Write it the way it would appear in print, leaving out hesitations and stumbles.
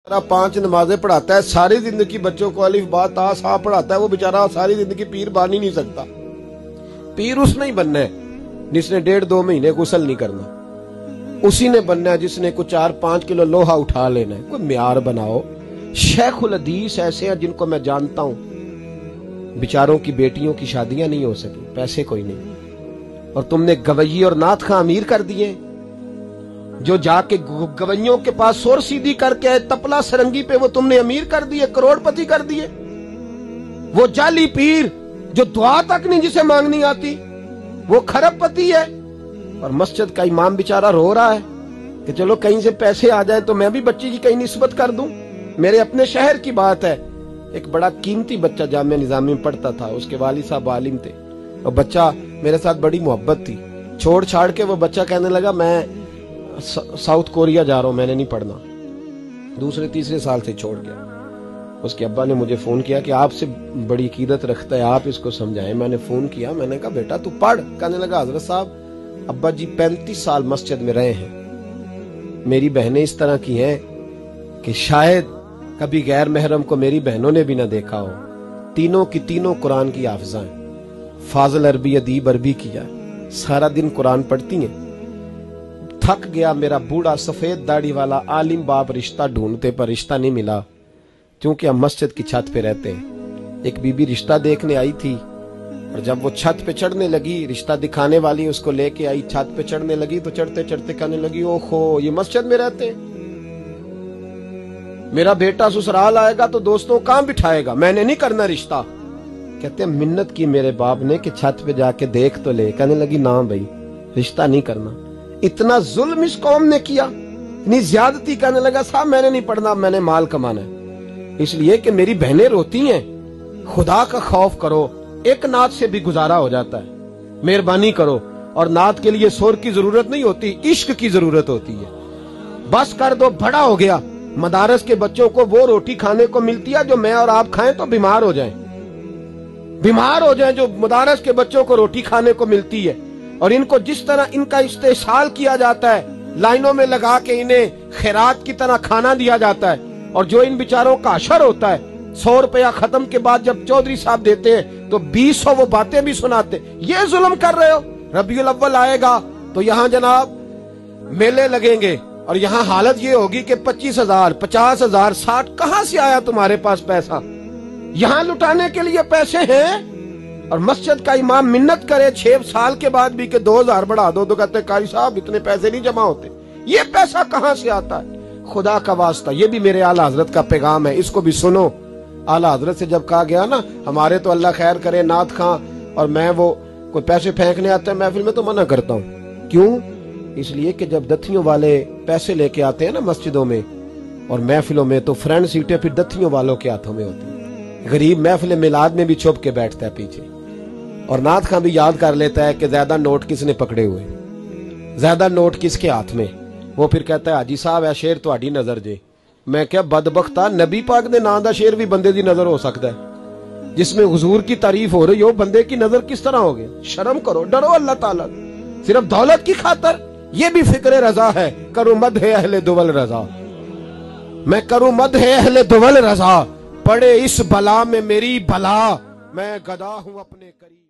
5 नमाजें पढ़ाता है, सारी जिंदगी बच्चों को अलिफ बा ता सा पढ़ाता है, वो बेचारा सारी जिंदगी पीर बन ही नहीं सकता। पीर उसने ही बनना है जिसने 1.5-2 महीने गुस्ल नहीं करना, उसी ने बनना है जिसने कुछ 4-5 किलो लोहा उठा लेना है। कोई म्यार बनाओ। शेखुल हदीस ऐसे हैं जिनको मैं जानता हूं, बेचारों की बेटियों की शादियां नहीं हो सकी, पैसे कोई नहीं, और तुमने गवैये और नाथ खां अमीर कर दिए। जो जाके गवैयों के पास सोर सीधी करके तपला सरंगी पे वो तुमने अमीर कर दिए, करोड़पति कर दिए। वो जाली पीर जो दुआ तक नहीं जिसे मांगनी आती, वो खरबपति है। और मस्जिद का इमाम बेचारा रो रहा है कि चलो कहीं से पैसे आ जाए तो मैं भी बच्ची की कहीं निस्बत कर दूं। मेरे अपने शहर की बात है, एक बड़ा कीमती बच्चा जामिया निजामी में पढ़ता था, उसके वालिद साहब आलिम थे, और बच्चा मेरे साथ बड़ी मोहब्बत थी। छोड़ छाड़ के वो बच्चा कहने लगा मैं साउथ कोरिया जा रहा हूं, मैंने नहीं पढ़ना। 2-3 साल से छोड़ गया। उसके अब्बा ने मुझे फोन किया कि आपसे बड़ी अकीदत रखता है, आप इसको समझाएं। मैंने फोन किया, मैंने कहा बेटा तू पढ़। कहने लगा हजरत साहब अब्बा जी 35 साल मस्जिद में रहे हैं, मेरी बहनें इस तरह की हैं कि शायद कभी गैर महरम को मेरी बहनों ने भी ना देखा हो। तीनों की तीनों कुरान की हाफिजा हैं, फाजिल अरबी अदीब अरबी किया, सारा दिन कुरान पढ़ती हैं। थक गया मेरा बूढ़ा सफेद दाढ़ी वाला आलिम बाप रिश्ता ढूंढते पर रिश्ता नहीं मिला, क्योंकि हम मस्जिद की छत पे रहते हैं। एक बीबी रिश्ता देखने आई थी, और जब वो छत पे चढ़ने लगी, रिश्ता दिखाने वाली उसको लेके आई, छत पे चढ़ने लगी तो चढ़ते चढ़ते कहने लगी ओहो ये मस्जिद में रहते हैं, मेरा बेटा ससुराल आएगा तो दोस्तों कहां बिठाएगा, मैंने नहीं करना रिश्ता। कहते हैं मिन्नत की मेरे बाप ने कि छत पे जाके देख तो ले। कहने लगी ना भाई रिश्ता नहीं करना। इतना जुल्म इस कौम ने किया, इतनी ज्यादती। कहने लगा साहब मैंने नहीं पढ़ना, मैंने माल कमाना है, इसलिए कि मेरी बहनें रोती हैं। खुदा का खौफ करो, एक नात से भी गुजारा हो जाता है, मेहरबानी करो। और नात के लिए शोर की जरूरत नहीं होती, इश्क की जरूरत होती है। बस कर दो, बड़ा हो गया। मदारस के बच्चों को वो रोटी खाने को मिलती है जो मैं और आप खाएं तो बीमार हो जाएं, बीमार हो जाएं, जो मदारस के बच्चों को रोटी खाने को मिलती है। और इनको जिस तरह इनका इस्तेसाल किया जाता है, लाइनों में लगा के इन्हें खैरात की तरह खाना दिया जाता है, और जो इन बेचारों का अशर होता है 100 रुपया खत्म के बाद जब चौधरी साहब देते हैं तो 200 वो बातें भी सुनाते। ये जुल्म कर रहे हो। रबीउल अव्वल आएगा तो यहाँ जनाब मेले लगेंगे, और यहाँ हालत ये होगी कि 25,000, 50,000, 60 कहां से आया तुम्हारे पास पैसा? यहाँ लुटाने के लिए पैसे हैं। और मस्जिद का इमाम मिन्नत करे 6 साल के बाद भी कि 2,000 बढ़ा दो, तो कहते कारी साहब इतने पैसे नहीं जमा होते। ये पैसा कहां से आता है? खुदा का वास्ता, ये भी मेरे आला हजरत का पैगाम है, इसको भी सुनो। आला हजरत से जब कहा गया ना हमारे तो अल्लाह खैर करे नाथ खां और मैं वो कोई पैसे फेंकने आते हैं महफिल में तो मना करता हूँ। क्यों? इसलिए कि जब दथियों वाले पैसे लेके आते हैं ना मस्जिदों में और महफिलों में, तो फ्रंट सीटें फिर दथियों वालों के हाथों में होती है। गरीब महफिल मिलाद में भी छुप के बैठता है पीछे, और नाथ खां भी याद कर लेता है कि ज्यादा नोट किसने पकड़े हुए, ज्यादा नोट किसके हाथ में। वो फिर कहता है हाजी साहब है शेर तुहाडी नजर जे। मैं क्या बदबख्ता, नबी पाक दे नाम दा शेर भी बंदे दी नजर हो सकता है, जिसमें हुजूर की तारीफ हो रही हो, बंदे की नजर किस तरह हो गई? शर्म करो, डरो अल्लाह ताला। सिर्फ दौलत की खातर ये भी फिक्र रजा है, करूं मद है अहले दुवल रजा, मैं करूं मद है अहले दुवल रजा, पड़े इस बला में मेरी भला, मैं गदा हूं अपने करीब।